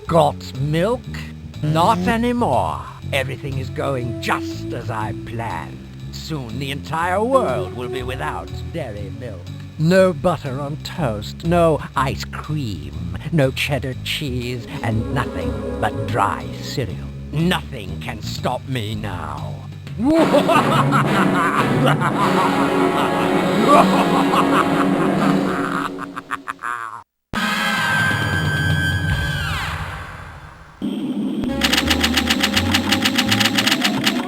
Got milk? Not anymore. Everything is going just as I planned. Soon the entire world will be without dairy milk. No butter on toast, no ice cream, no cheddar cheese, and nothing but dry cereal. Nothing can stop me now.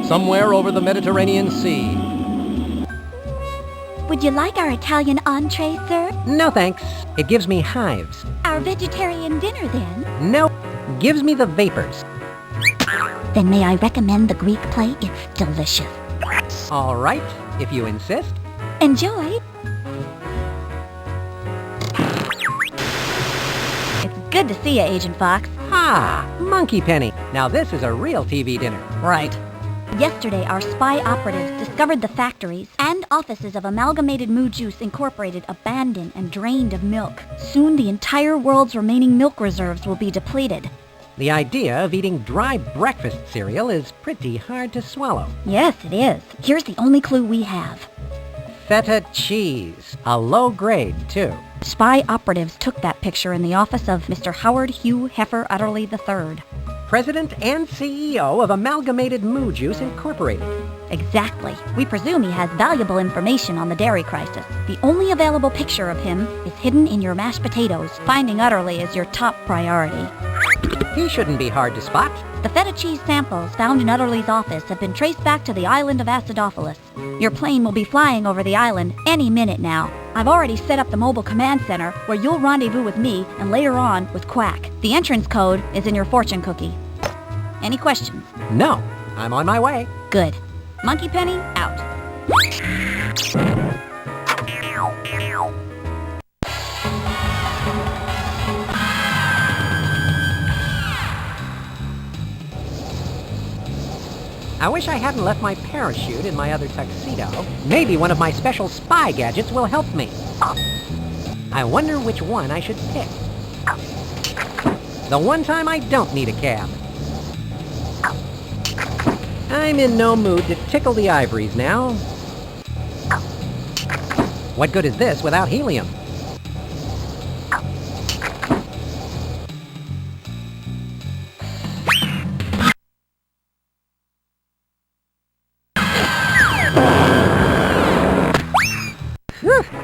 Somewhere over the Mediterranean Sea. Would you like our Italian entree, sir? No thanks. It gives me hives. Our vegetarian dinner, then? Nope. Gives me the vapors. Then may I recommend the Greek play? It's delicious. All right, if you insist. Enjoy! It's good to see you, Agent Fox. Ah, Monkey Penny. Now this is a real TV dinner. Right. Yesterday, our spy operatives discovered the factories and offices of Amalgamated Moo Juice Incorporated abandoned and drained of milk. Soon, the entire world's remaining milk reserves will be depleted. The idea of eating dry breakfast cereal is pretty hard to swallow. Yes, it is. Here's the only clue we have. Feta cheese. A low grade, too. Spy operatives took that picture in the office of Mr. Howard Hugh Heifer Udderly III. President and CEO of Amalgamated Moo Juice Incorporated. Exactly. We presume he has valuable information on the dairy crisis. The only available picture of him is hidden in your mashed potatoes. Finding Udderly is your top priority. He shouldn't be hard to spot. The feta cheese samples found in Udderly's office have been traced back to the island of Acidophilus. Your plane will be flying over the island any minute now. I've already set up the mobile command center where you'll rendezvous with me and later on with Quack. The entrance code is in your fortune cookie. Any questions? No, I'm on my way. Good. Monkey Penny, out. I wish I hadn't left my parachute in my other tuxedo. Maybe one of my special spy gadgets will help me. I wonder which one I should pick. The one time I don't need a cab. I'm in no mood to tickle the ivories now. What good is this without helium?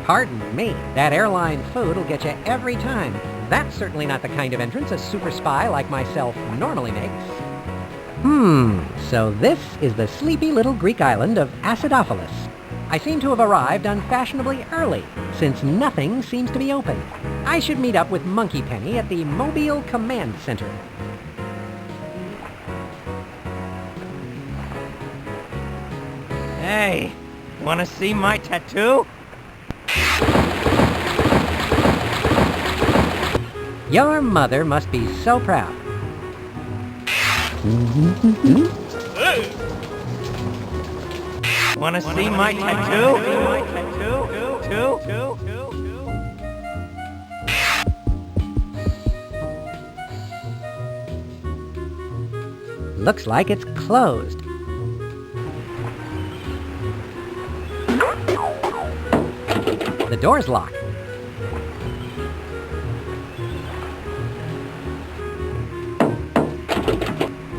Pardon me, that airline food will get you every time. That's certainly not the kind of entrance a super spy like myself normally makes. So this is the sleepy little Greek island of Acidophilus. I seem to have arrived unfashionably early, since nothing seems to be open. I should meet up with Monkey Penny at the Mobile Command Center. Hey, wanna see my tattoo? Your mother must be so proud. Wanna see my tattoo? Looks like it's closed. The door's locked.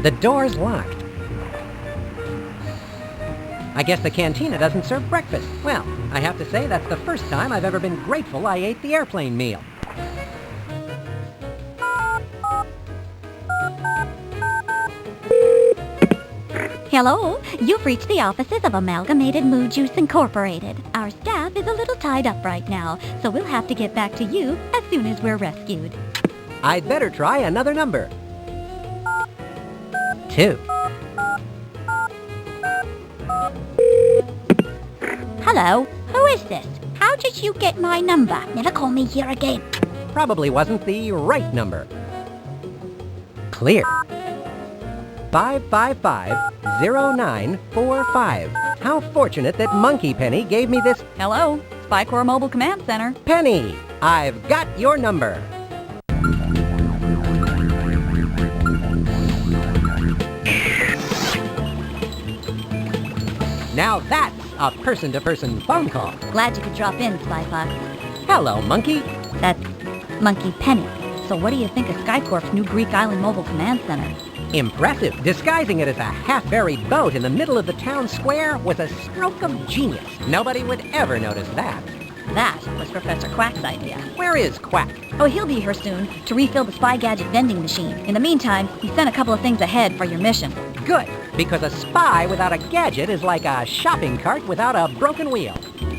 The door's locked. I guess the cantina doesn't serve breakfast. Well, I have to say that's the first time I've ever been grateful I ate the airplane meal. Hello, you've reached the offices of Amalgamated Moo Juice Incorporated. Our staff is a little tied up right now, so we'll have to get back to you as soon as we're rescued. I'd better try another number. 2. Hello, who is this? How did you get my number? Never call me here again. Probably wasn't the right number. Clear. 555-0945. How fortunate that Monkey Penny gave me this. Hello, Spy Corps Mobile Command Center. Penny, I've got your number. Now that's a person-to-person phone call. Glad you could drop in, Spy Fox. Hello, monkey. That's Monkey Penny. So what do you think of SkyCorp's new Greek Island Mobile Command Center? Impressive. Disguising it as a half-buried boat in the middle of the town square was a stroke of genius. Nobody would ever notice that. That was Professor Quack's idea. Where is Quack? Oh, he'll be here soon to refill the spy gadget vending machine. In the meantime, he sent a couple of things ahead for your mission. Good, because a spy without a gadget is like a shopping cart without a broken wheel.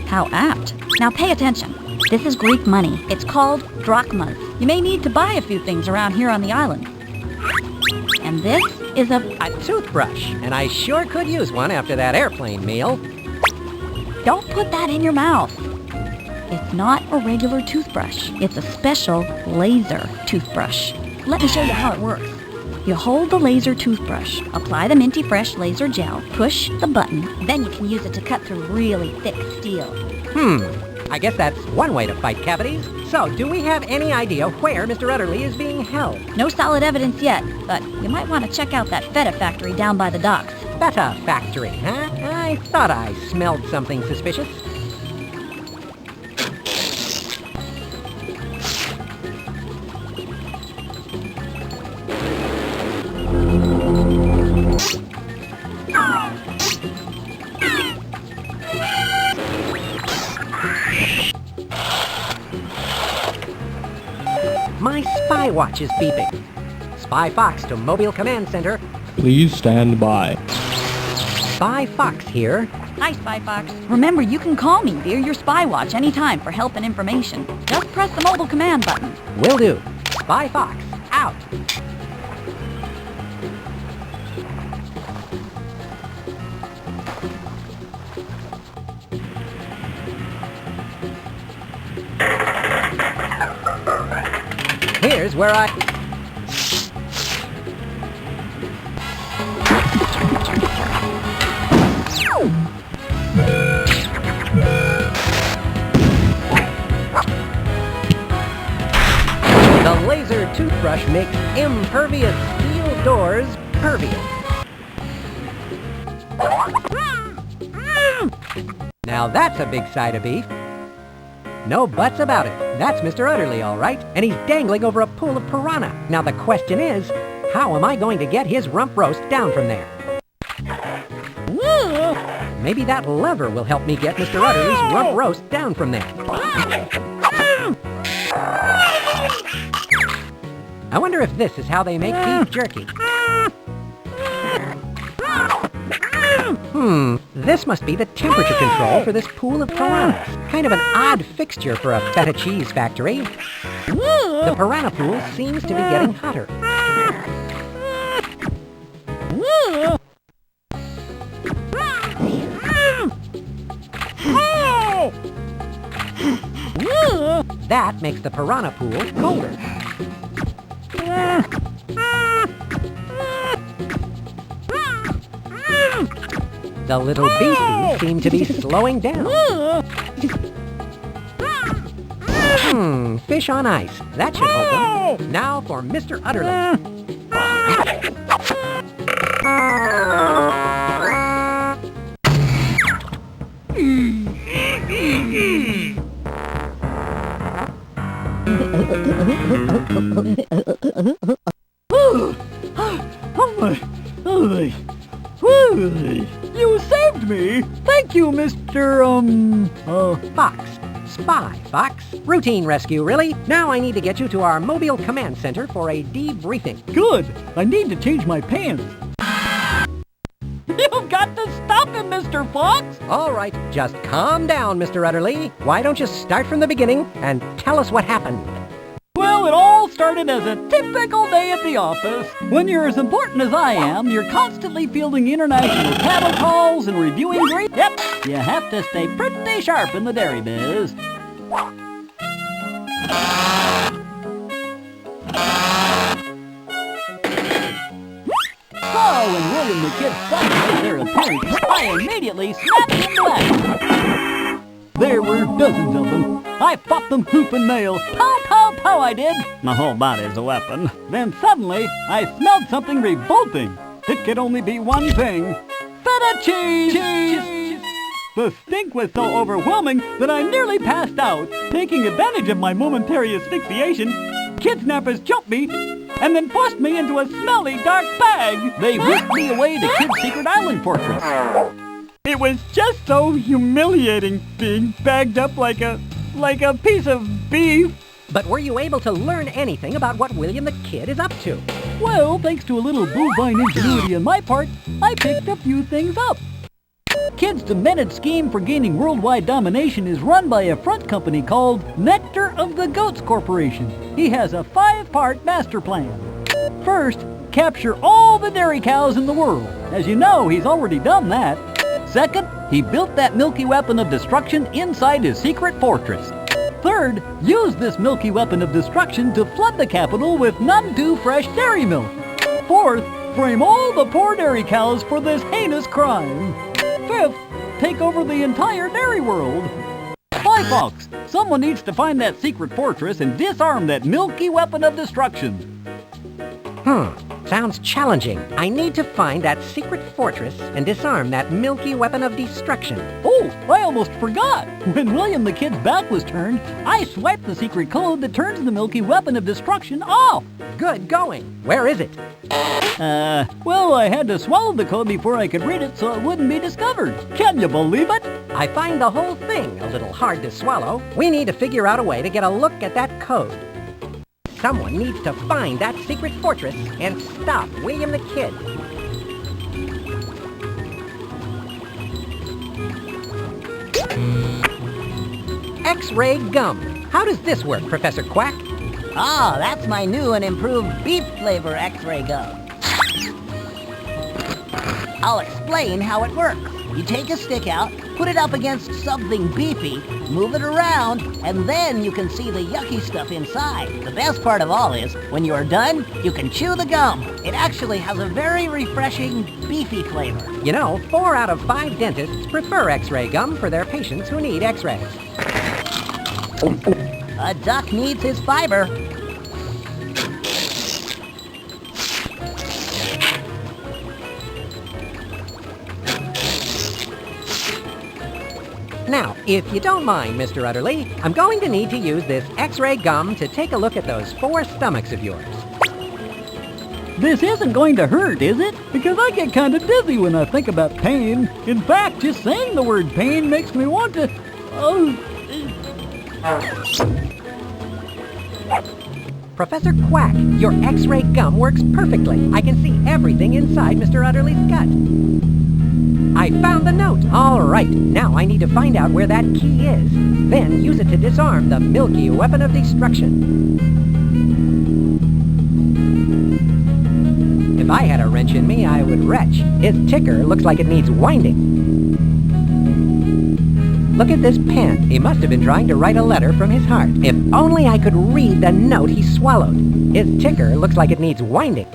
How apt. Now pay attention. This is Greek money. It's called drachmas. You may need to buy a few things around here on the island. And this is A toothbrush, and I sure could use one after that airplane meal. Don't put that in your mouth. It's not a regular toothbrush. It's a special laser toothbrush. Let me show you how it works. You hold the laser toothbrush, apply the Minty Fresh laser gel, push the button, then you can use it to cut through really thick steel. I guess that's one way to fight cavities. So, do we have any idea where Mr. Udderly is being held? No solid evidence yet, but you might want to check out that feta factory down by the docks. Feta factory, huh? I thought I smelled something suspicious. My spy watch is beeping. Spy Fox to Mobile Command Center. Please stand by. Spy Fox here. Hi, Spy Fox. Remember, you can call me via your spy watch anytime for help and information. Just press the mobile command button. Will do. Spy Fox, out. Here's where I... The laser toothbrush makes impervious steel doors pervious. Now that's a big side of beef. No buts about it. That's Mr. Udderly, all right. And he's dangling over a pool of piranha. Now the question is, how am I going to get his rump roast down from there? Maybe that lever will help me get Mr. Udderly's rump roast down from there. I wonder if this is how they make beef jerky. This must be the temperature control for this pool of piranhas. Kind of an odd fixture for a feta cheese factory. The piranha pool seems to be getting hotter. That makes the piranha pool colder. The little beasties seem to be slowing down. Fish on ice. That should hold them. Now for Mr. Udderly. You saved me! Thank you, Mr. Fox. Spy, Fox. Routine rescue, really. Now I need to get you to our mobile command center for a debriefing. Good! I need to change my pants. You've got to stop him, Mr. Fox! All right, just calm down, Mr. Udderly. Why don't you start from the beginning and tell us what happened? Well, it all started as a typical day at the office. When you're as important as I am, you're constantly fielding international cattle calls and reviewing great... Yep, you have to stay pretty sharp in the dairy biz. So, when William the Kid Fox made their appearance, I immediately snapped him to action. There were dozens of them. I fought them hoof and nail. Pow, pow, pow, I did. My whole body's a weapon. Then suddenly, I smelled something revolting. It could only be one thing. Feta cheese! The stink was so overwhelming that I nearly passed out. Taking advantage of my momentary asphyxiation, kidnappers jumped me and then forced me into a smelly, dark bag. They whisked me away to Kid's secret island fortress. It was just so humiliating being bagged up like a piece of beef. But were you able to learn anything about what William the Kid is up to? Well, thanks to a little bovine ingenuity on my part, I picked a few things up. Kid's demented scheme for gaining worldwide domination is run by a front company called Nectar of the Goats Corporation. He has a 5-part master plan. First, capture all the dairy cows in the world. As you know, he's already done that. Second, he built that milky weapon of destruction inside his secret fortress. Third, use this milky weapon of destruction to flood the capital with none too fresh dairy milk. Fourth, frame all the poor dairy cows for this heinous crime. Fifth, take over the entire dairy world. Hi, Fox. Someone needs to find that secret fortress and disarm that milky weapon of destruction. Sounds challenging. I need to find that secret fortress and disarm that milky weapon of destruction. Oh, I almost forgot. When William the Kid's back was turned, I swiped the secret code that turns the milky weapon of destruction off. Good going. Where is it? Well, I had to swallow the code before I could read it so it wouldn't be discovered. Can you believe it? I find the whole thing a little hard to swallow. We need to figure out a way to get a look at that code. Someone needs to find that secret fortress and stop William the Kid. X-ray gum. How does this work, Professor Quack? Ah, that's my new and improved beef flavor X-ray gum. I'll explain how it works. You take a stick out, put it up against something beefy, move it around, and then you can see the yucky stuff inside. The best part of all is, when you're done, you can chew the gum. It actually has a very refreshing, beefy flavor. You know, 4 out of 5 dentists prefer X-ray gum for their patients who need X-rays. A duck needs his fiber. Now, if you don't mind, Mr. Udderly, I'm going to need to use this X-ray gum to take a look at those 4 stomachs of yours. This isn't going to hurt, is it? Because I get kind of dizzy when I think about pain. In fact, just saying the word pain makes me want to... Professor Quack, your X-ray gum works perfectly. I can see everything inside Mr. Udderly's gut. I found the note. All right, now I need to find out where that key is. Then use it to disarm the milky weapon of destruction. If I had a wrench in me, I would retch. His ticker looks like it needs winding. Look at this pen. He must have been trying to write a letter from his heart. If only I could read the note he swallowed. His ticker looks like it needs winding.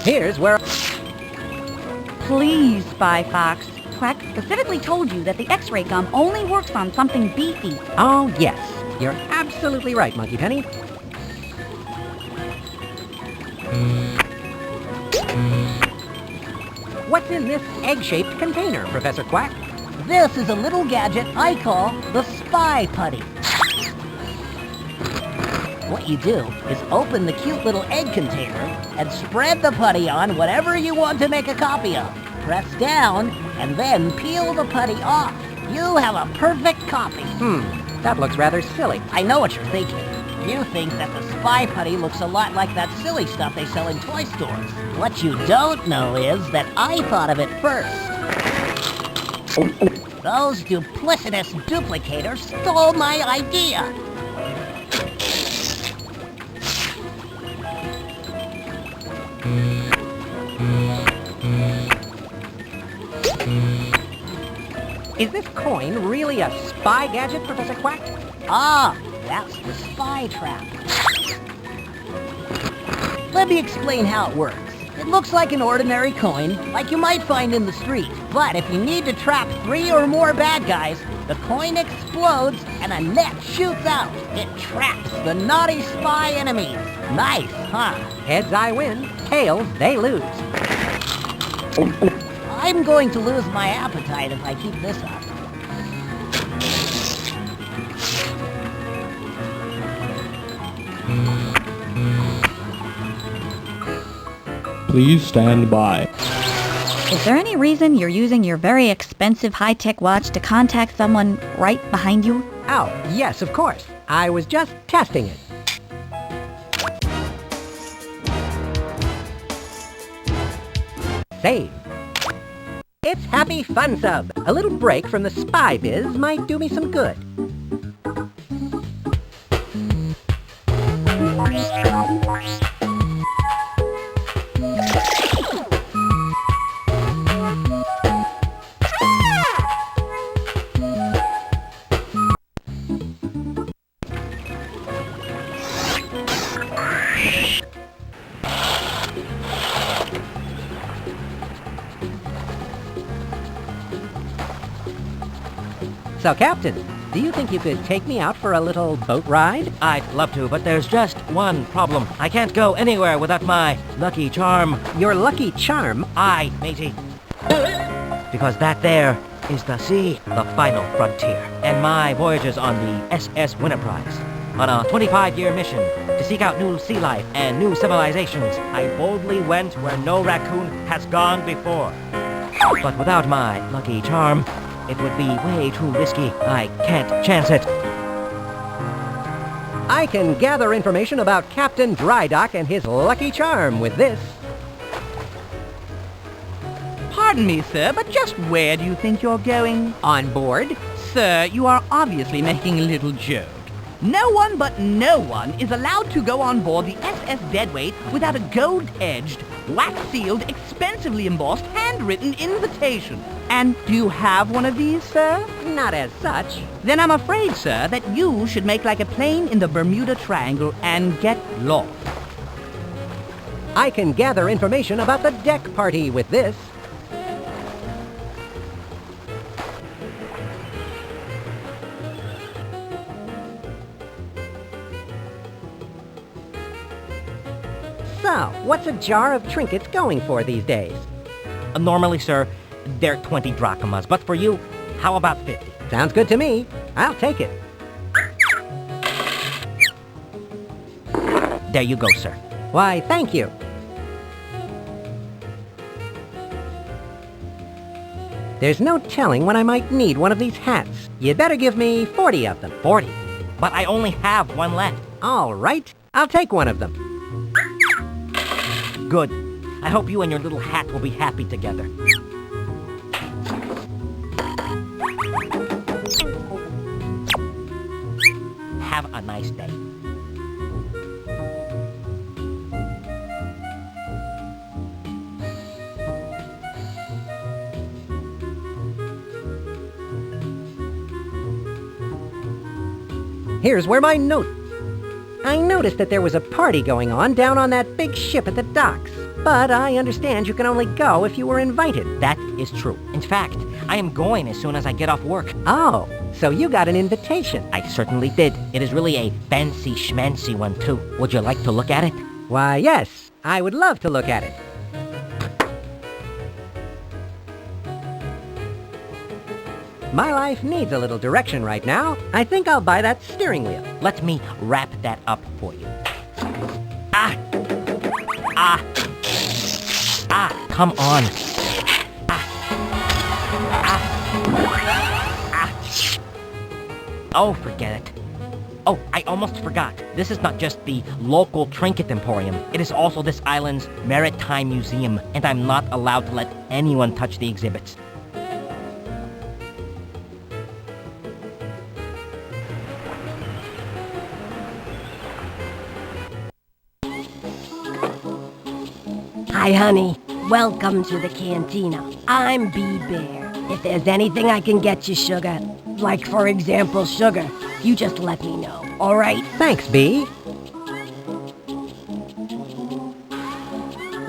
Here's where... Please, Spy Fox. Quack specifically told you that the X-ray gum only works on something beefy. Oh, yes. You're absolutely right, Monkey Penny. What's in this egg-shaped container, Professor Quack? This is a little gadget I call the Spy Putty. What you do is open the cute little egg container and spread the putty on whatever you want to make a copy of. Press down and then peel the putty off. You have a perfect copy. That looks rather silly. I know what you're thinking. You think that the Spy Putty looks a lot like that silly stuff they sell in toy stores. What you don't know is that I thought of it first. Those duplicitous duplicators stole my idea. Is this coin really a spy gadget, Professor Quack? Ah, that's the spy trap. Let me explain how it works. It looks like an ordinary coin, like you might find in the street. But if you need to trap 3 or more bad guys, the coin explodes and a net shoots out. It traps the naughty spy enemies. Nice, huh? Heads I win, tails they lose. I'm going to lose my appetite if I keep this up. Please stand by. Is there any reason you're using your very expensive high-tech watch to contact someone right behind you? Oh, yes, of course. I was just testing it. Save. It's Happy Fun Sub. A little break from the spy biz might do me some good. So, Captain, do you think you could take me out for a little boat ride? I'd love to, but there's just one problem. I can't go anywhere without my lucky charm. Your lucky charm? Aye, matey. Because that there is the sea, the final frontier. And my voyages on the SS Winterprise. On a 25-year mission to seek out new sea life and new civilizations, I boldly went where no raccoon has gone before. But without my lucky charm, it would be way too risky. I can't chance it. I can gather information about Captain Drydock and his lucky charm with this. Pardon me, sir, but just where do you think you're going? On board? Sir, you are obviously making a little joke. No one but no one is allowed to go on board the SS Deadweight without a gold-edged, wax-sealed, expensively embossed, handwritten invitation. And do you have one of these, sir? Not as such. Then I'm afraid, sir, that you should make like a plane in the Bermuda Triangle and get lost. I can gather information about the deck party with this. So, what's a jar of trinkets going for these days? Normally, sir, they're 20 drachmas, but for you, how about 50? Sounds good to me. I'll take it. There you go, sir. Why, thank you. There's no telling when I might need one of these hats. You'd better give me 40 of them. 40? But I only have one left. All right, I'll take one of them. Good. I hope you and your little hat will be happy together. Have a nice day. Here's where my note. I noticed that there was a party going on down on that big ship at the docks. But I understand you can only go if you were invited. That is true. In fact, I am going as soon as I get off work. Oh, so you got an invitation. I certainly did. It is really a fancy schmancy one, too. Would you like to look at it? Why, yes. I would love to look at it. My life needs a little direction right now. I think I'll buy that steering wheel. Let me wrap that up for you. Ah! Ah! Ah! Come on! Ah! Ah! Ah! Oh, forget it. Oh, I almost forgot. This is not just the local trinket emporium. It is also this island's maritime museum, and I'm not allowed to let anyone touch the exhibits. Hi, honey. Welcome to the cantina. I'm B-Bear. If there's anything I can get you, Sugar, like for example sugar, you just let me know, all right? Thanks, Bee.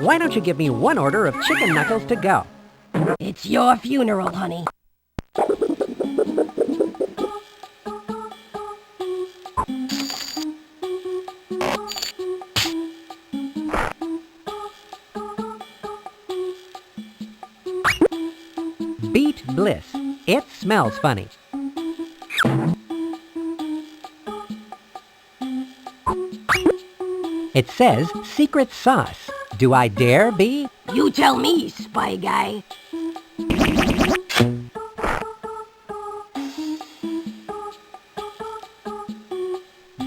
Why don't you give me one order of chicken knuckles to go? It's your funeral, honey. Beet Bliss. It smells funny. It says secret sauce. Do I dare, Bee? You tell me, spy guy.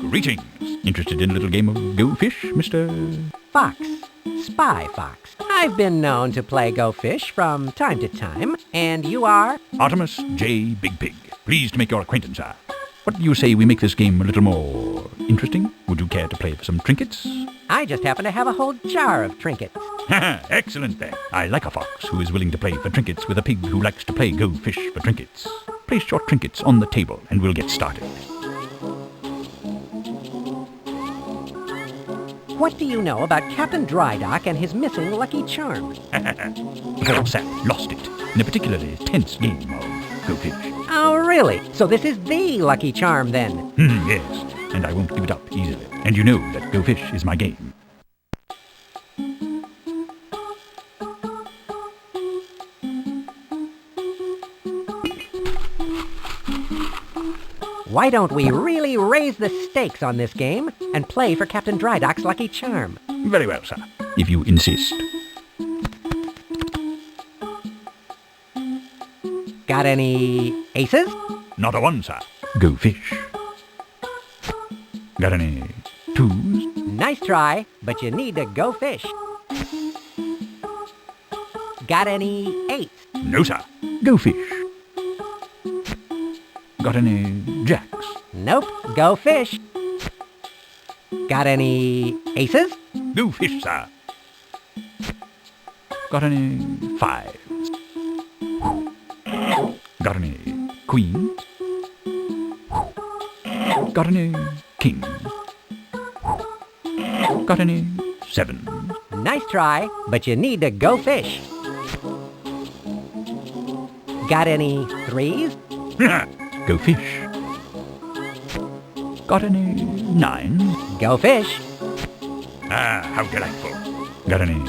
Greetings. Interested in a little game of Go Fish, Mr. Fox. Spy Fox. I've been known to play Go Fish from time to time, and you are? Artemis J. Big Pig. Pleased to make your acquaintance, sir. What do you say we make this game a little more interesting? Would you care to play for some trinkets? I just happen to have a whole jar of trinkets. Excellent then. I like a fox who is willing to play for trinkets with a pig who likes to play Go Fish for trinkets. Place your trinkets on the table and we'll get started. What do you know about Captain Drydock and his missing Lucky Charm? Poor sap lost it in a particularly tense game of Go Fish. Oh, really? So this is the Lucky Charm, then? Yes, and I won't give it up easily. And you know that Go Fish is my game. Why don't we really raise the stakes on this game and play for Captain Drydock's Lucky Charm? Very well, sir, if you insist. Got any aces? Not a one, sir. Go Fish. Got any twos? Nice try, but you need to go fish. Got any eights? No, sir. Go Fish. Got any jacks? Nope, go fish. Got any aces? Go Fish, sir. Got any fives? Got any queens? Got any kings? Got any sevens? Nice try, but you need to go fish. Got any threes? Go Fish. Got any nines? Go fish. Ah, how delightful. Got any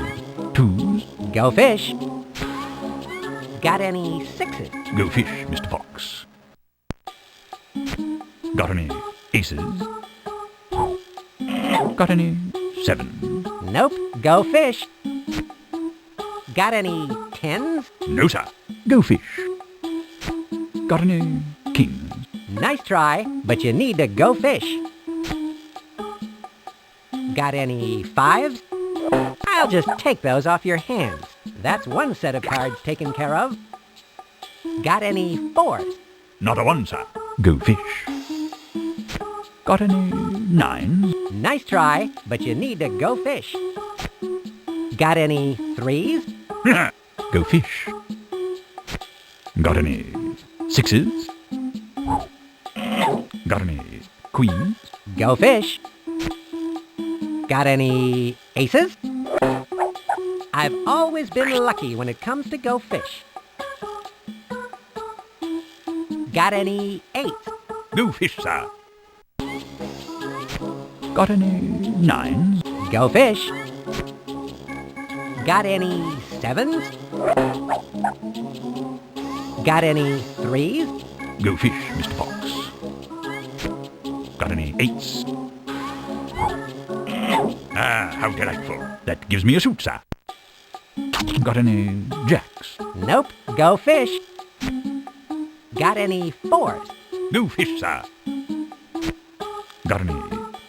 twos? Go fish. Got any sixes? Go Fish, Mr. Fox. Got any aces? Got any sevens? Nope, go fish. Got any tens? No, sir. Go Fish. Got any kings? Nice try, but you need to go fish. Got any fives? I'll just take those off your hands. That's one set of cards taken care of. Got any fours? Not a one, sir. Go Fish. Got any nines? Nice try, but you need to go fish. Got any threes? Go Fish. Got any sixes? Got any queens? Go fish. Got any aces? I've always been lucky when it comes to go fish. Got any eights? Go Fish, sir. Got any nines? Go fish. Got any sevens? Got any threes? Go Fish, Mr. Fox. Got any eights? Ah, how delightful. That gives me a suit, sir. Got any jacks? Nope, go fish. Got any fours? Go Fish, sir. Got any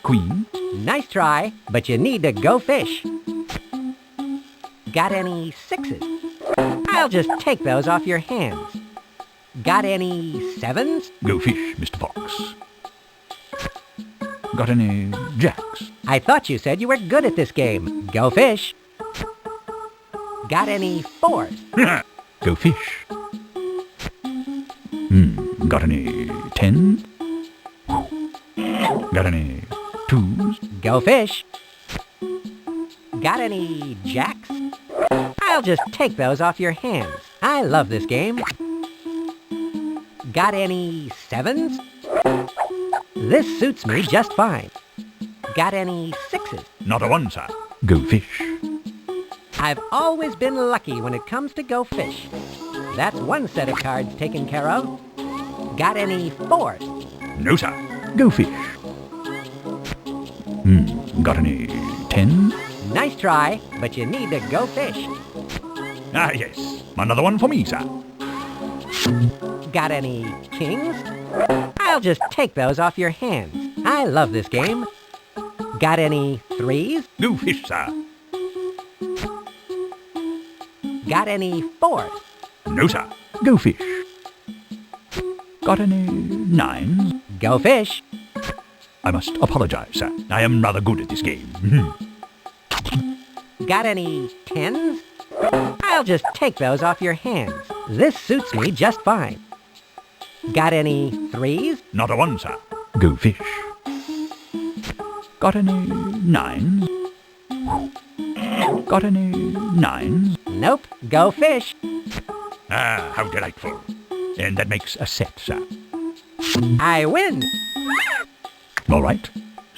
queens? Nice try, but you need to go fish. Got any sixes? I'll just take those off your hands. Got any sevens? Go Fish, Mr. Fox. Got any jacks? I thought you said you were good at this game. Go fish. Got any fours? Go Fish. Got any 10s? Got any 2s? Go fish. Got any jacks? I'll just take those off your hands. I love this game. Got any 7s? This suits me just fine. Got any 6s? Not a 1, sir. Go fish. I've always been lucky when it comes to go fish. That's one set of cards taken care of. Got any 4s? No, sir. Go fish. Got any 10s? Nice try, but you need to go fish. Ah, yes. Another one for me, sir. Got any kings? I'll just take those off your hands. I love this game. Got any 3s? Go fish, sir. Got any 4s? No, sir. Go fish. Got any 9s? Go fish. I must apologize, sir. I am rather good at this game. Got any 10s? I'll just take those off your hands. This suits me just fine. Got any 3s? Not a 1, sir. Go fish. Got any 9s? Got any 9s? Nope. Go fish. Ah, how delightful. And that makes a set, sir. I win. All right.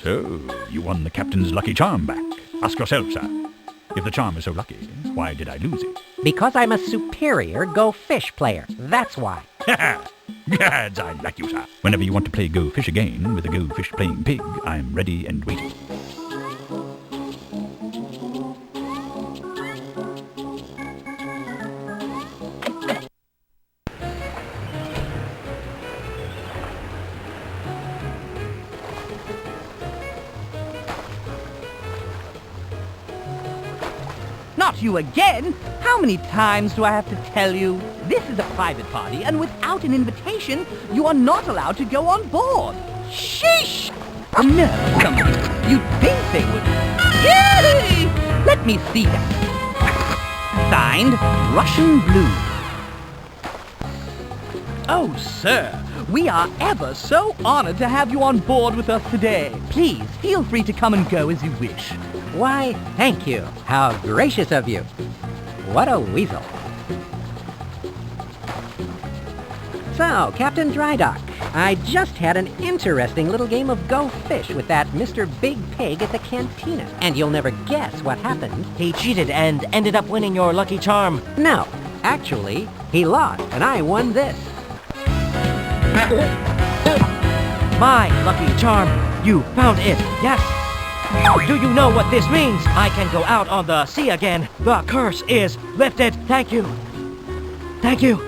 So, you won the captain's lucky charm back. Ask yourself, sir. If the charm is so lucky, why did I lose it? Because I'm a superior go fish player. That's why. Gads, I like you, sir. Whenever you want to play Go Fish again with a Go Fish playing pig, I'm ready and waiting. Not you again! How many times do I have to tell you? This is a private party, and without an invitation, you are not allowed to go on board. Sheesh! The nerve of somebody. You'd think they would. Yay! Let me see that. Signed, Russian Blue. Oh, sir, we are ever so honored to have you on board with us today. Please, feel free to come and go as you wish. Why, thank you. How gracious of you. What a weasel. So, Captain Drydock, I just had an interesting little game of Go Fish with that Mr. Big Pig at the cantina. And you'll never guess what happened. He cheated and ended up winning your lucky charm. No, actually, he lost and I won this. My lucky charm. You found it. Yes. Do you know what this means? I can go out on the sea again. The curse is lifted. Thank you. Thank you.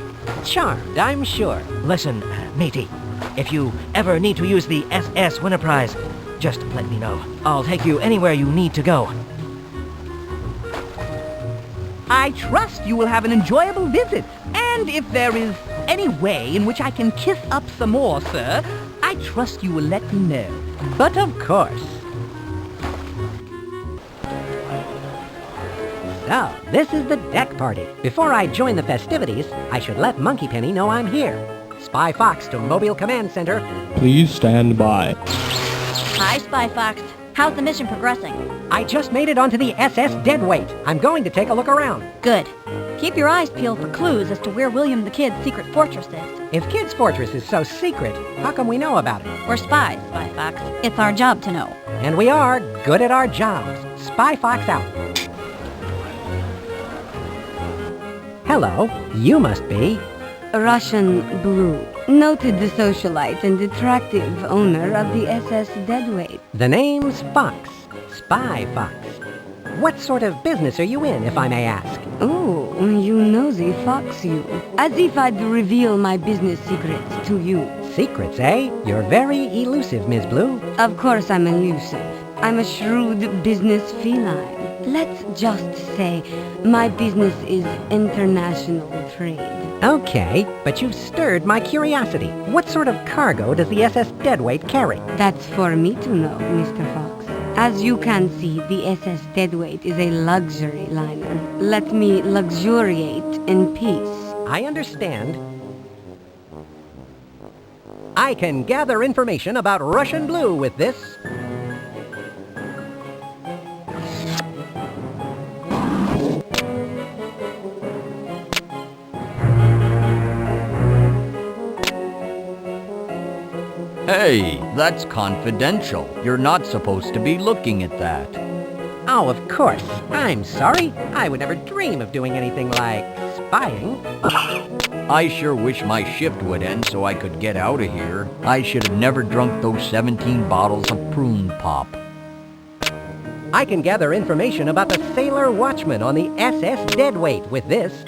Charmed, I'm sure. Listen, matey, if you ever need to use the SS Winner Prize, just let me know. I'll take you anywhere you need to go. I trust you will have an enjoyable visit. And if there is any way in which I can kiss up some more, sir, I trust you will let me know. But of course. So, this is the deck party. Before I join the festivities, I should let Monkey Penny know I'm here. Spy Fox to Mobile Command Center. Please stand by. Hi, Spy Fox. How's the mission progressing? I just made it onto the SS Deadweight. I'm going to take a look around. Good. Keep your eyes peeled for clues as to where William the Kid's secret fortress is. If Kid's Fortress is so secret, how come we know about it? We're spies, Spy Fox. It's our job to know. And we are good at our jobs. Spy Fox out. Hello, you must be... Russian Blue, noted socialite and attractive owner of the SS Deadweight. The name's Fox. Spy Fox. What sort of business are you in, if I may ask? Oh, you nosy fox you. As if I'd reveal my business secrets to you. Secrets, eh? You're very elusive, Ms. Blue. Of course I'm elusive. I'm a shrewd business feline. Let's just say my business is international trade. Okay, but you've stirred my curiosity. What sort of cargo does the SS Deadweight carry? That's for me to know, Mr. Fox. As you can see, the SS Deadweight is a luxury liner. Let me luxuriate in peace. I understand. I can gather information about Russian blue with this. Hey, that's confidential. You're not supposed to be looking at that. Oh, of course. I'm sorry. I would never dream of doing anything like spying. I sure wish my shift would end so I could get out of here. I should have never drunk those 17 bottles of prune pop. I can gather information about the sailor watchman on the SS Deadweight with this.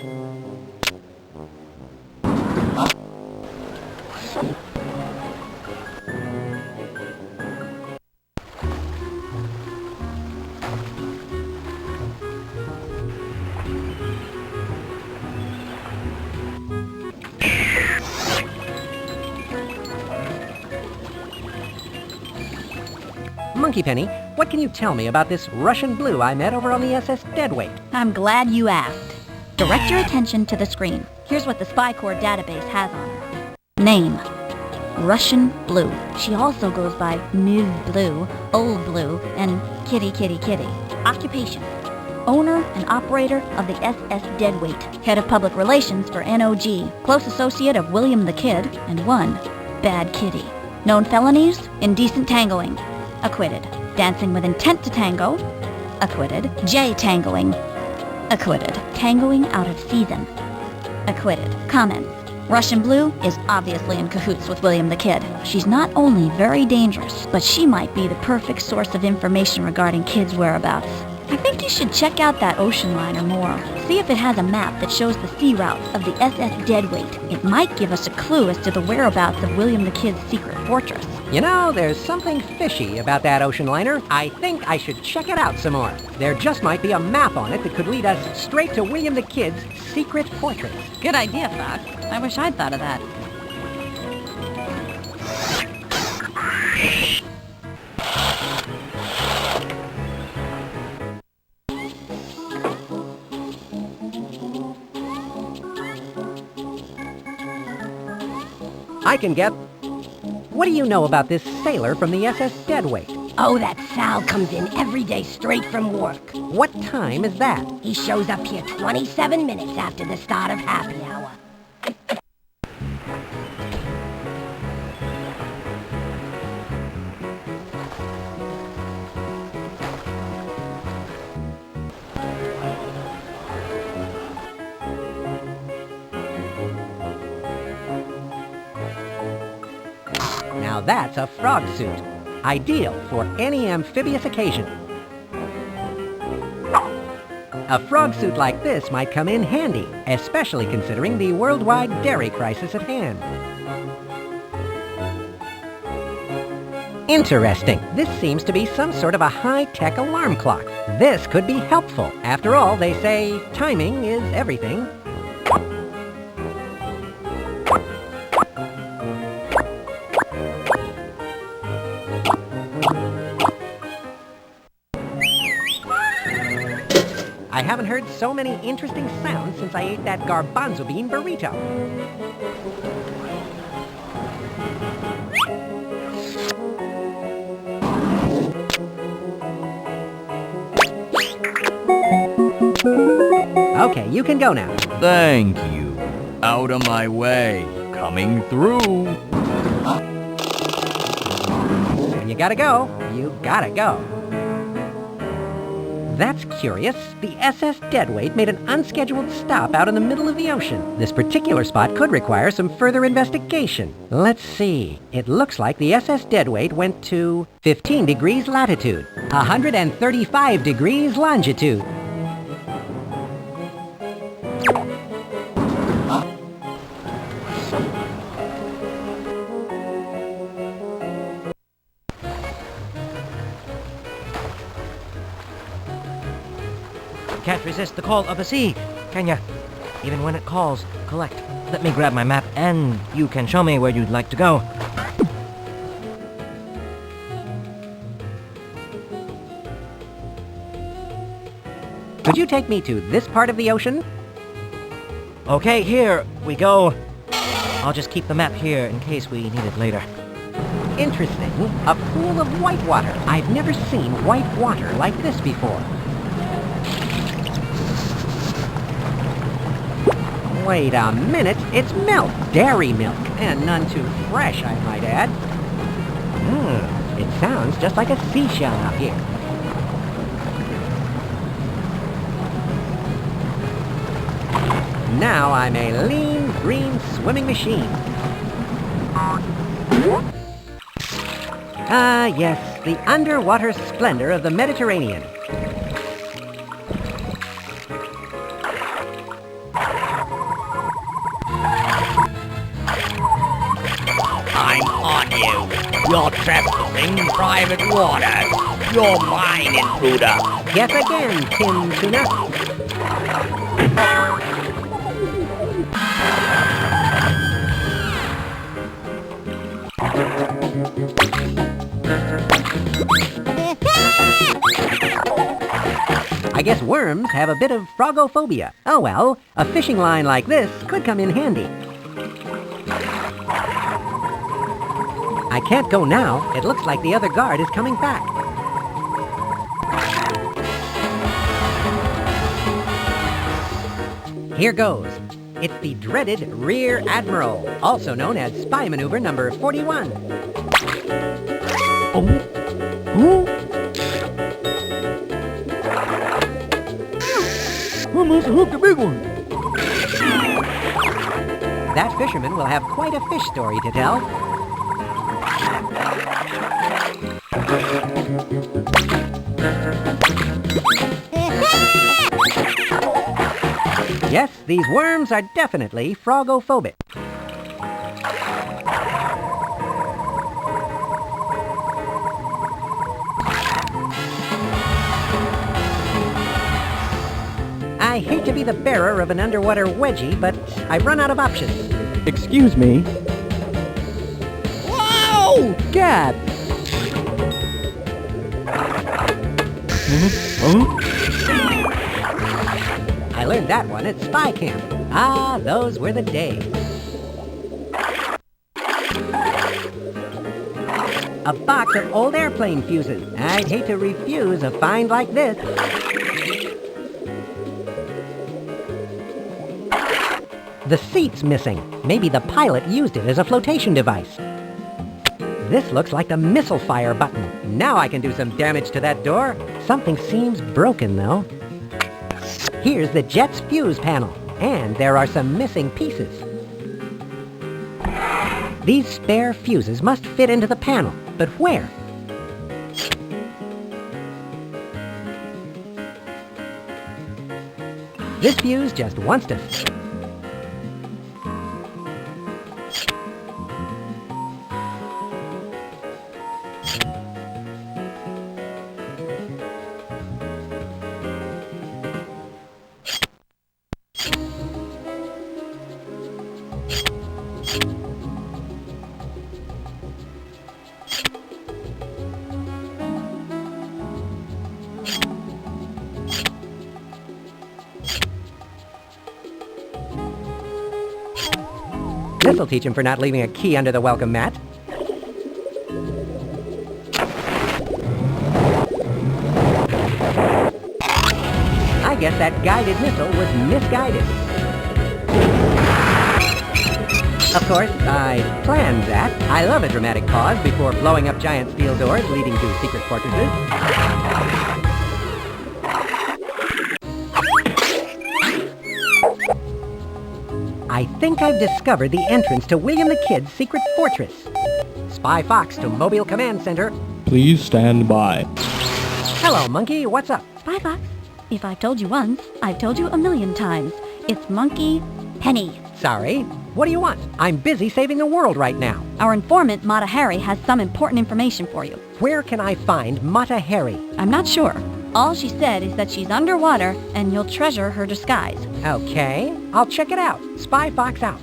Monkey Penny, what can you tell me about this Russian blue I met over on the SS Deadweight? I'm glad you asked. Direct your attention to the screen. Here's what the Spy Corps database has on her. Name: Russian Blue. She also goes by Ms. Blue, Old Blue, and Kitty Kitty Kitty. Occupation: owner and operator of the SS Deadweight. Head of Public Relations for NOG. Close associate of William the Kid, and one bad kitty. Known felonies: indecent tangling. Acquitted. Dancing with intent to tango. Acquitted. J-tangling. Acquitted. Tangoing out of season. Acquitted. Comments: Russian Blue is obviously in cahoots with William the Kid. She's not only very dangerous, but she might be the perfect source of information regarding Kid's whereabouts. I think you should check out that ocean liner more. See if it has a map that shows the sea route of the SS Deadweight. It might give us a clue as to the whereabouts of William the Kid's secret fortress. You know, there's something fishy about that ocean liner. I think I should check it out some more. There just might be a map on it that could lead us straight to William the Kid's secret fortress. Good idea, Fox. I wish I'd thought of that. I can get... What do you know about this sailor from the SS Deadweight? Oh, that Sal comes in every day straight from work. What time is that? He shows up here 27 minutes after the start of happy hour. Now that's a frog suit. Ideal for any amphibious occasion. A frog suit like this might come in handy, especially considering the worldwide dairy crisis at hand. Interesting. This seems to be some sort of a high-tech alarm clock. This could be helpful. After all, they say timing is everything. I haven't heard so many interesting sounds since I ate that garbanzo bean burrito. Okay, you can go now. Thank you. Out of my way. Coming through. When you gotta go, you gotta go. That's curious. The SS Deadweight made an unscheduled stop out in the middle of the ocean. This particular spot could require some further investigation. Let's see. It looks like the SS Deadweight went to 15 degrees latitude, 135 degrees longitude. Can't resist the call of the sea, can ya? Even when it calls, collect. Let me grab my map, and you can show me where you'd like to go. Could you take me to this part of the ocean? Okay, here we go. I'll just keep the map here in case we need it later. Interesting. A pool of white water. I've never seen white water like this before. Wait a minute. It's milk. Dairy milk. And none too fresh, I might add. It sounds just like a seashell out here. Now I'm a lean, green swimming machine. Ah, yes, the underwater splendor of the Mediterranean. I'm on you. You're trespassing private waters. You're mine, intruder. Guess again, Tin Tuna. I guess worms have a bit of frogophobia. Oh well, a fishing line like this could come in handy. I can't go now. It looks like the other guard is coming back. Here goes. It's the dreaded Rear Admiral, also known as Spy Maneuver number 41. I must have hooked a big one. That fisherman will have quite a fish story to tell. Yes, these worms are definitely frogophobic. I hate to be the bearer of an underwater wedgie, but I've run out of options. Excuse me. Whoa! Gad! I learned that one at spy camp. Ah, those were the days. A box of old airplane fuses. I'd hate to refuse a find like this. The seat's missing. Maybe the pilot used it as a flotation device. This looks like the missile fire button. Now I can do some damage to that door. Something seems broken, though. Here's the jet's fuse panel, and there are some missing pieces. These spare fuses must fit into the panel, but where? This fuse just wants to... This'll teach him for not leaving a key under the welcome mat. I guess that guided missile was misguided. Of course, I planned that. I love a dramatic pause before blowing up giant steel doors leading to secret fortresses. I think I've discovered the entrance to William the Kid's secret fortress. Spy Fox to Mobile Command Center. Please stand by. Hello, Monkey. What's up? Spy Fox, if I've told you once, I've told you a million times. It's Monkey Penny. Sorry. What do you want? I'm busy saving the world right now. Our informant, Mata Hari, has some important information for you. Where can I find Mata Hari? I'm not sure. All she said is that she's underwater and you'll treasure her disguise. Okay, I'll check it out. Spy Fox out.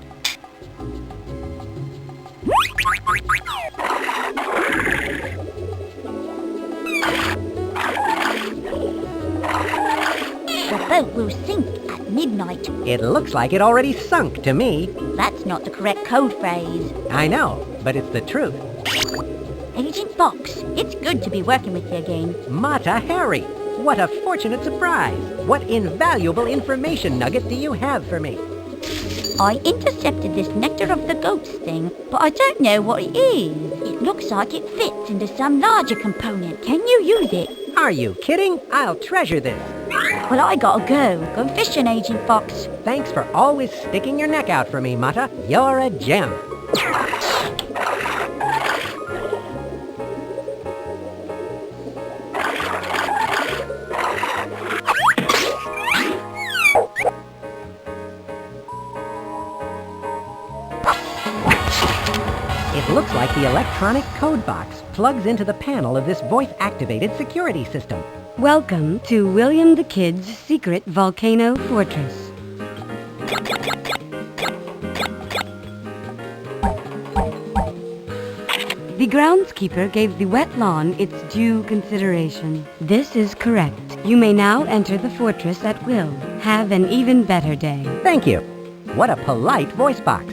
The boat will sink at midnight. It looks like it already sunk to me. That's not the correct code phrase. I know, but it's the truth. Agent Fox, it's good to be working with you again. Mata Hari, what a fortunate surprise. What invaluable information nugget do you have for me? I intercepted this nectar of the goats thing, but I don't know what it is. It looks like it fits into some larger component. Can you use it? Are you kidding? I'll treasure this. Well, I gotta go. Go fishing, Agent Fox. Thanks for always sticking your neck out for me, Mata. You're a gem. It looks like the electronic code box plugs into the panel of this voice-activated security system. Welcome to William the Kid's secret volcano fortress. The groundskeeper gave the wet lawn its due consideration. This is correct. You may now enter the fortress at will. Have an even better day. Thank you. What a polite voice box.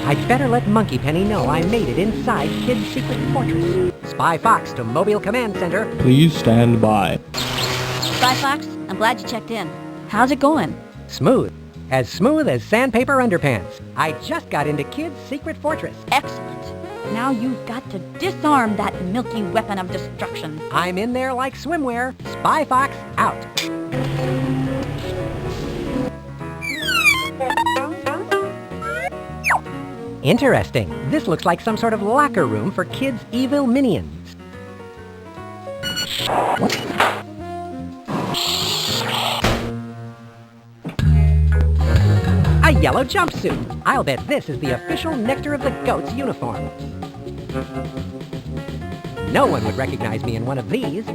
I'd better let Monkey Penny know I made it inside Kid's secret fortress. Spy Fox to Mobile Command Center. Please stand by. Spy Fox, I'm glad you checked in. How's it going? Smooth. As smooth as sandpaper underpants. I just got into Kid's secret fortress. Excellent. Now you've got to disarm that milky weapon of destruction. I'm in there like swimwear. Spy Fox out. Interesting. This looks like some sort of locker room for Kid's evil minions. A yellow jumpsuit. I'll bet this is the official Nectar of the Goats uniform. No one would recognize me in one of these.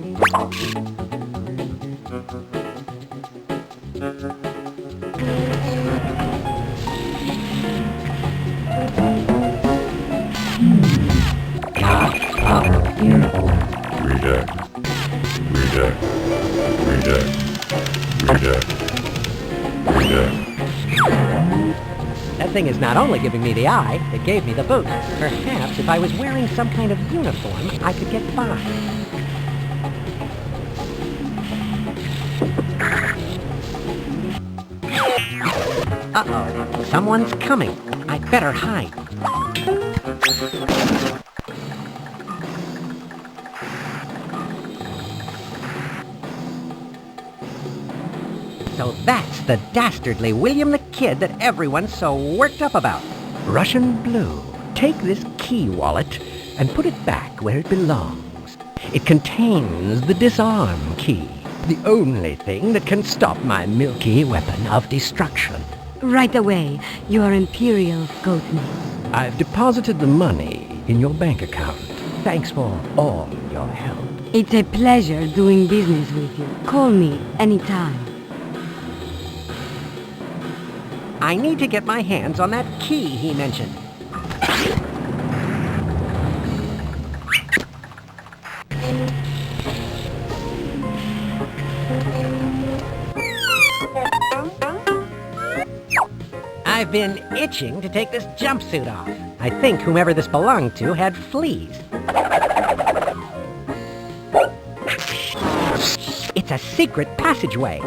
That thing is not only giving me the eye, it gave me the boot. Perhaps if I was wearing some kind of uniform, I could get by. Uh-oh, someone's coming. I'd better hide. So that's the dastardly William the Kid that everyone's so worked up about. Russian Blue, take this key wallet and put it back where it belongs. It contains the disarm key, the only thing that can stop my milky weapon of destruction. Right away, Your Imperial Goatness. I've deposited the money in your bank account. Thanks for all your help. It's a pleasure doing business with you. Call me anytime. I need to get my hands on that key he mentioned. I've been itching to take this jumpsuit off. I think whomever this belonged to had fleas. It's a secret passageway.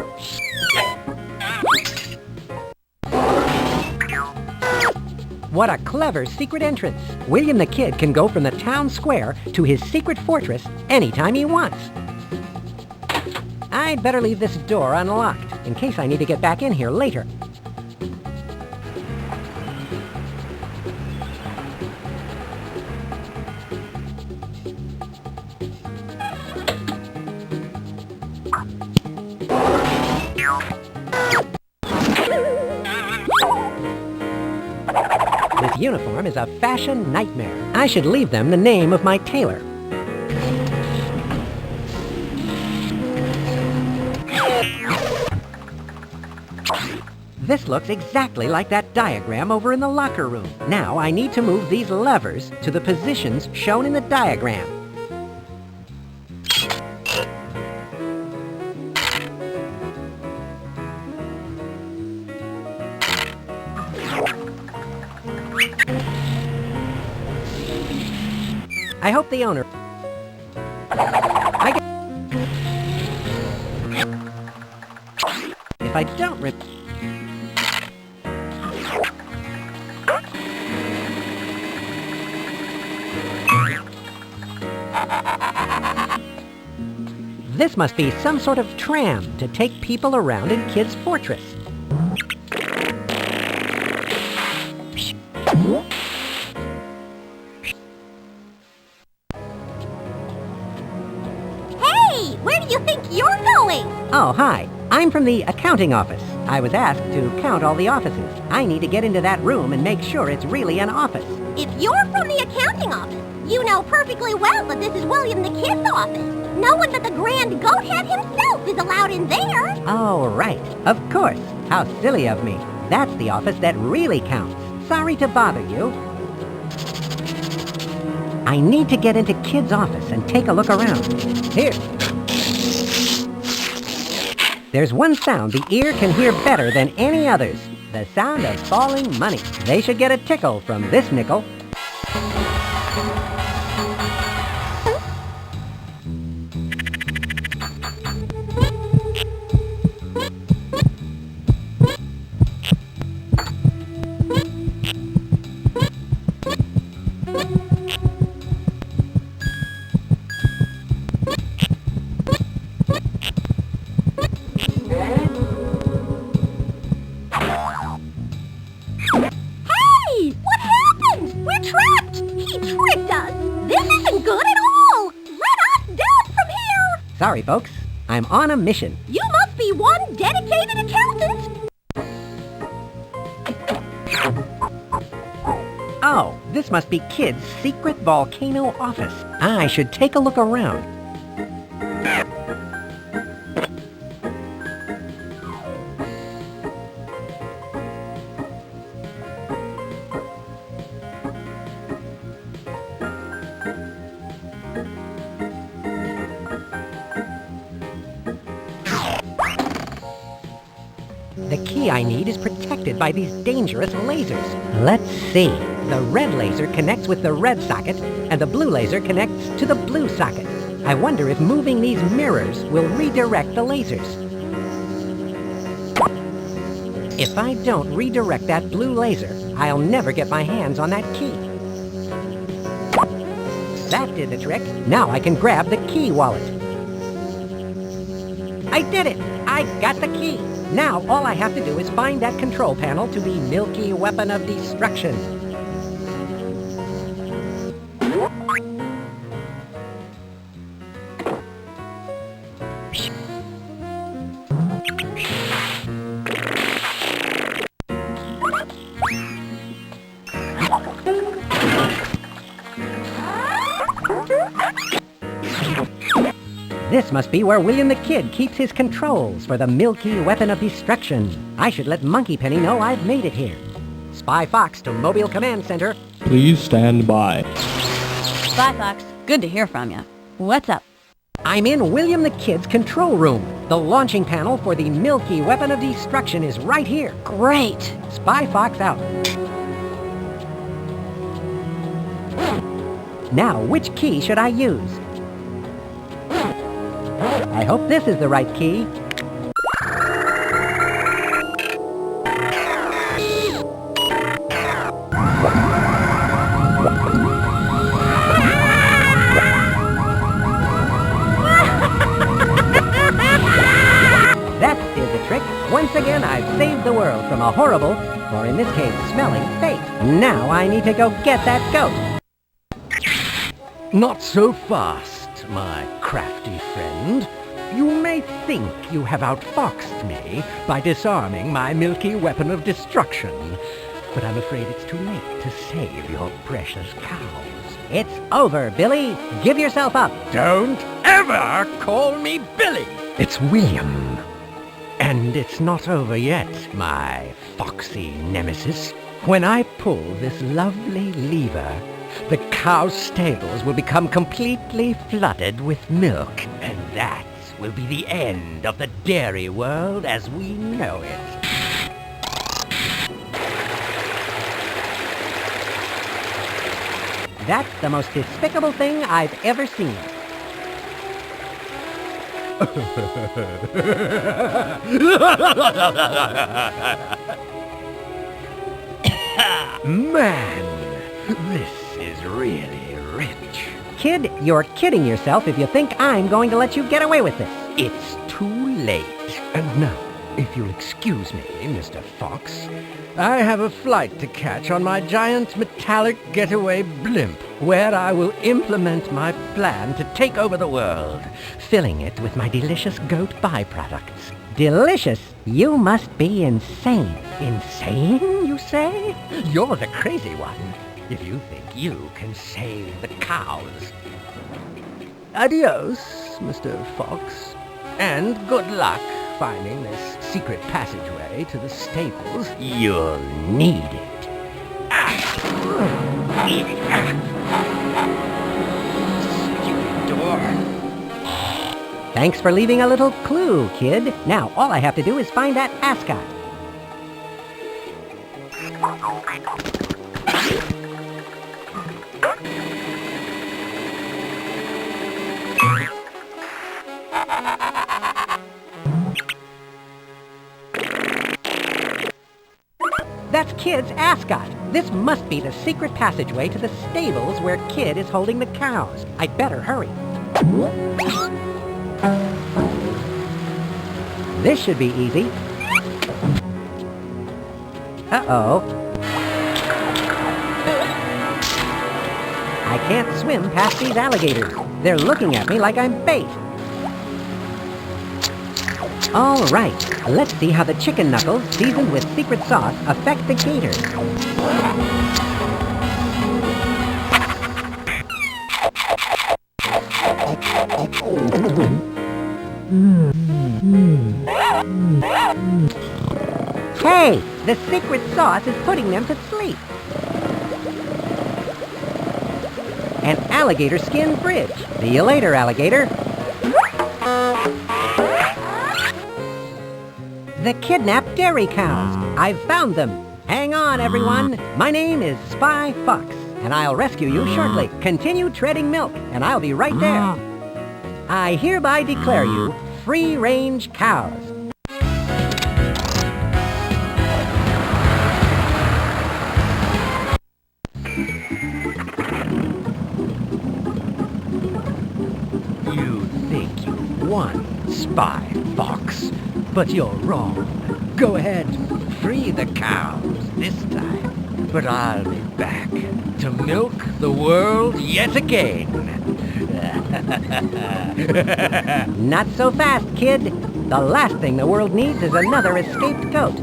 What a clever secret entrance. William the Kid can go from the town square to his secret fortress anytime he wants. I'd better leave this door unlocked in case I need to get back in here later. This uniform is a fashion nightmare. I should leave them the name of my tailor. This looks exactly like that diagram over in the locker room. Now I need to move these levers to the positions shown in the diagram. I hope the owner... If I don't This must be some sort of tram to take people around in Kid's Fortress. Hey, where do you think you're going? Oh, hi. I'm from the accounting office. I was asked to count all the offices. I need to get into that room and make sure it's really an office. If you're from the accounting office, you know perfectly well that this is William the Kid's office. No one but the Grand Goathead himself is allowed in there. Oh, right. Of course. How silly of me. That's the office that really counts. Sorry to bother you. I need to get into Kid's office and take a look around. Here. There's one sound the ear can hear better than any others. The sound of falling money. They should get a tickle from this nickel. Sorry, folks. I'm on a mission. You must be one dedicated accountant! Oh, this must be Kid's secret volcano office. I should take a look around. The key I need is protected by these dangerous lasers. Let's see. The red laser connects with the red socket, and the blue laser connects to the blue socket. I wonder if moving these mirrors will redirect the lasers. If I don't redirect that blue laser, I'll never get my hands on that key. That did the trick. Now I can grab the key wallet. I did it! I got the key! Now all I have to do is find that control panel to the milky weapon of destruction. This must be where William the Kid keeps his controls for the milky weapon of destruction. I should let Monkey Penny know I've made it here. Spy Fox to Mobile Command Center. Please stand by. Spy Fox, good to hear from you. What's up? I'm in William the Kid's control room. The launching panel for the milky weapon of destruction is right here. Great. Spy Fox out. Now, which key should I use? I hope this is the right key. That did the trick. Once again, I've saved the world from a horrible, or in this case, smelling fate. Now I need to go get that goat. Not so fast, my crafty friend. You may think you have outfoxed me by disarming my milky weapon of destruction, but I'm afraid it's too late to save your precious cows. It's over, Billy. Give yourself up. Don't ever call me Billy. It's William. And it's not over yet, my foxy nemesis. When I pull this lovely lever, the cow stables will become completely flooded with milk, and that will be the end of the dairy world as we know it. That's the most despicable thing I've ever seen. Man, this is really rich. Kid, you're kidding yourself if you think I'm going to let you get away with this. It's too late. And now, if you'll excuse me, Mr. Fox, I have a flight to catch on my giant metallic getaway blimp, where I will implement my plan to take over the world, filling it with my delicious goat byproducts. Delicious? You must be insane. Insane, you say? You're the crazy one, if you think you can save the cows. Adios, Mr. Fox, and good luck finding this secret passageway to the stables. You'll need it. Stupid door. Thanks for leaving a little clue, kid. Now, all I have to do is find that ascot. That's Kid's ascot. This must be the secret passageway to the stables where Kid is holding the cows. I'd better hurry. This should be easy. Uh-oh. I can't swim past these alligators. They're looking at me like I'm bait. All right, let's see how the chicken knuckles seasoned with secret sauce affect the gators. Hey, the secret sauce is putting them to sleep. An alligator skin bridge. See you later, alligator. The kidnapped dairy cows. I've found them. Hang on, everyone. My name is Spy Fox, and I'll rescue you shortly. Continue treading milk, and I'll be right there. I hereby declare you free-range cows. You think you won, Spy Fox, but you're wrong. Go ahead, free the cows this time, but I'll be back to milk the world yet again. Not so fast, kid. The last thing the world needs is another escaped goat.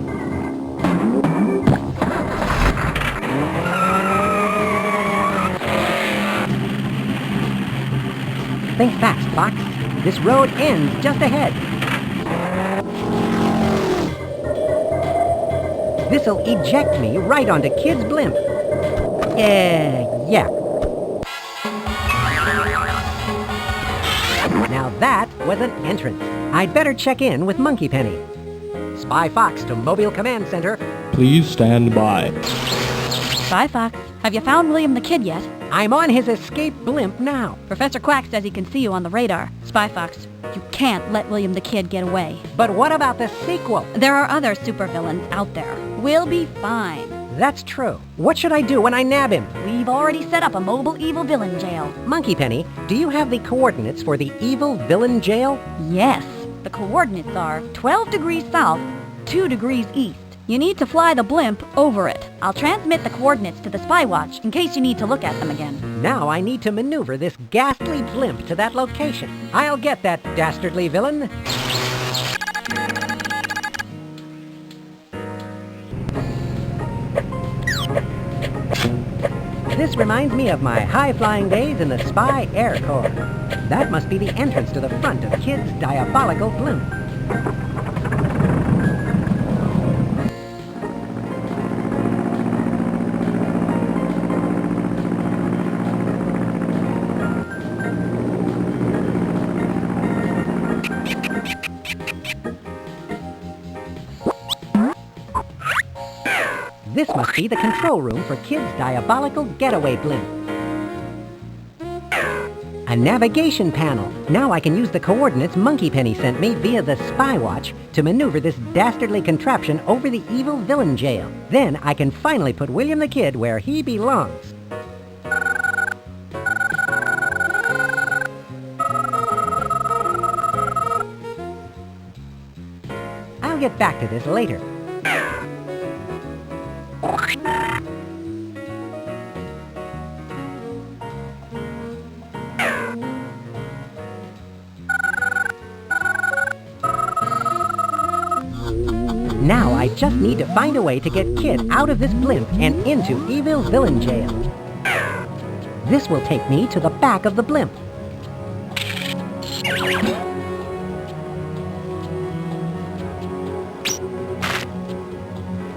Think fast, Fox. This road ends just ahead. This'll eject me right onto Kid's blimp. Yeah. Now that was an entrance. I'd better check in with Monkey Penny. Spy Fox to Mobile Command Center. Please stand by. Spy Fox, have you found William the Kid yet? I'm on his escape blimp now. Professor Quack says he can see you on the radar. Spy Fox, you can't let William the Kid get away. But what about the sequel? There are other supervillains out there. We'll be fine. That's true. What should I do when I nab him? We've already set up a mobile evil villain jail. Monkey Penny, do you have the coordinates for the evil villain jail? Yes. The coordinates are 12 degrees south, 2 degrees east. You need to fly the blimp over it. I'll transmit the coordinates to the Spy Watch in case you need to look at them again. Now I need to maneuver this ghastly blimp to that location. I'll get that dastardly villain. This reminds me of my high-flying days in the Spy Air Corps. That must be the entrance to the front of Kid's diabolical blimp. This must be the control room for Kid's diabolical getaway blimp. A navigation panel. Now I can use the coordinates Monkey Penny sent me via the spy watch to maneuver this dastardly contraption over the evil villain jail. Then I can finally put William the Kid where he belongs. I'll get back to this later. Now I just need to find a way to get Kid out of this blimp and into evil villain jail. This will take me to the back of the blimp.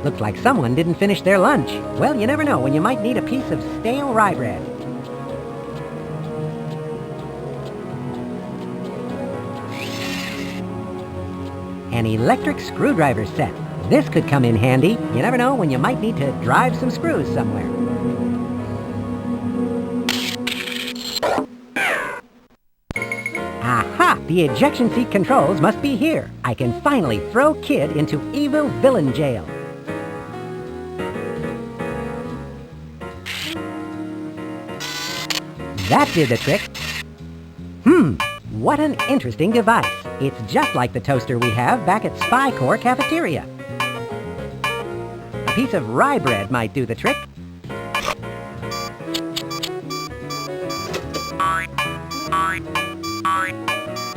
Looks like someone didn't finish their lunch. Well, you never know when you might need a piece of stale rye bread. An electric screwdriver set. This could come in handy. You never know when you might need to drive some screws somewhere. Aha! The ejection seat controls must be here. I can finally throw Kid into evil villain jail. That did the trick. What an interesting device. It's just like the toaster we have back at Spy Corps Cafeteria. A piece of rye bread might do the trick.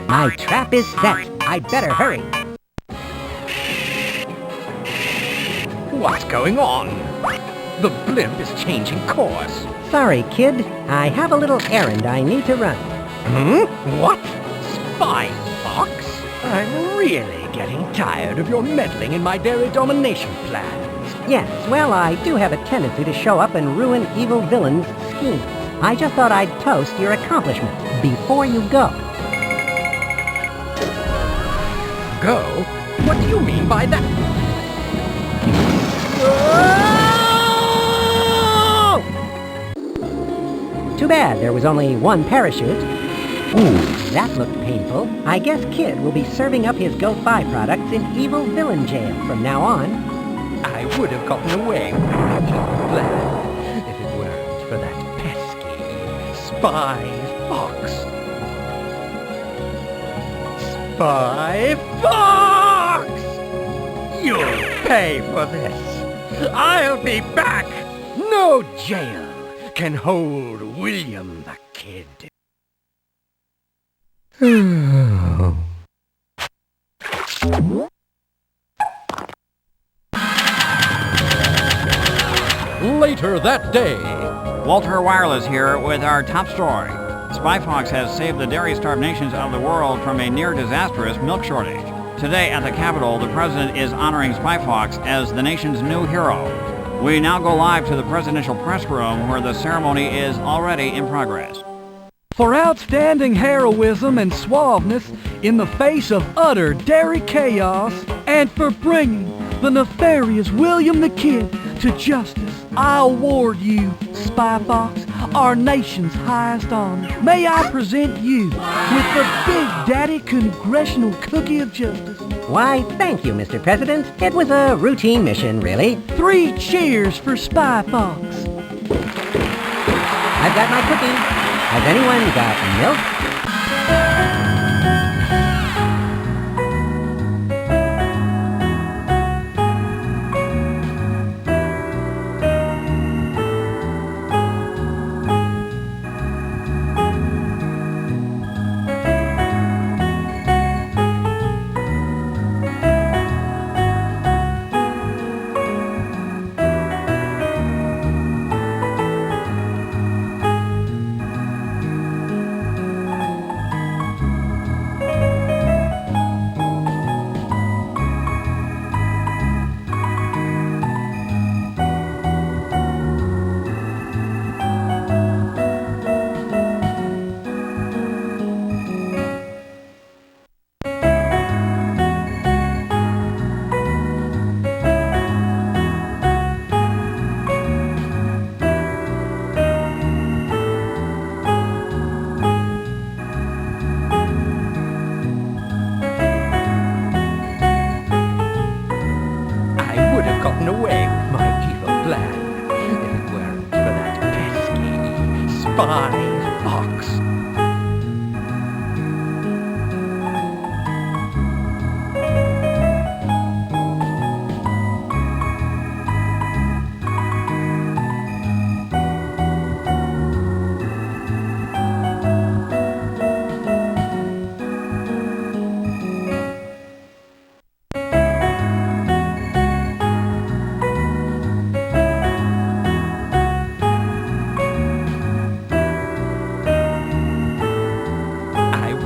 My trap is set. I'd better hurry. What's going on? The blimp is changing course. Sorry, Kid. I have a little errand I need to run. What? Spy fox? I'm really getting tired of your meddling in my dairy domination plans. Yes, well, I do have a tendency to show up and ruin evil villains' schemes. I just thought I'd toast your accomplishment before you go. Go? What do you mean by that? Too bad there was only one parachute. Ooh, that looked painful. I guess Kid will be serving up his Go-Fi products in evil villain jail from now on. I would have gotten away with that if it weren't for that pesky Spy Fox. Spy Fox! You'll pay for this. I'll be back. No jail can hold William the Kid. Later that day. Walter Wireless here with our top story. Spy Fox has saved the dairy-starved nations of the world from a near-disastrous milk shortage. Today at the Capitol, the President is honoring Spy Fox as the nation's new hero. We now go live to the presidential press room where the ceremony is already in progress. For outstanding heroism and suaveness in the face of utter dairy chaos, and for bringing the nefarious William the Kid to justice, I award you, Spy Fox, our nation's highest honor. May I present you with the Big Daddy Congressional Cookie of Justice. Why, thank you, Mr. President. It was a routine mission, really. 3 cheers for Spy Fox. I've got my cookie. Has anyone got milk?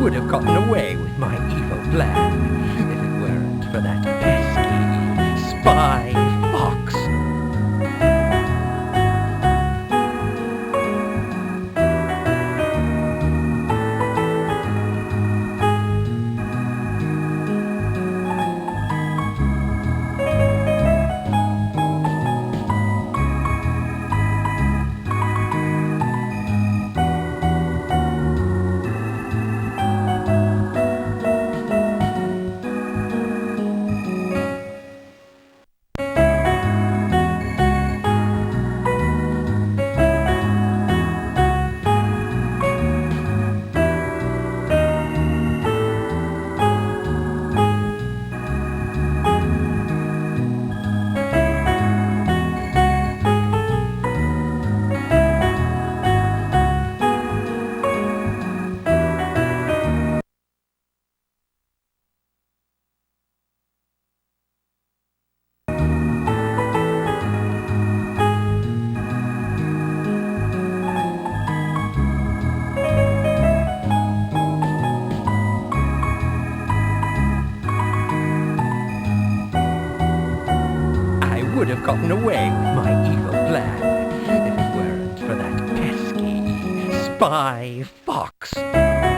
would have gotten away with my evil plan if it weren't for that pesky spy fox. Would have gotten away with my evil plan if it weren't for that pesky spy fox.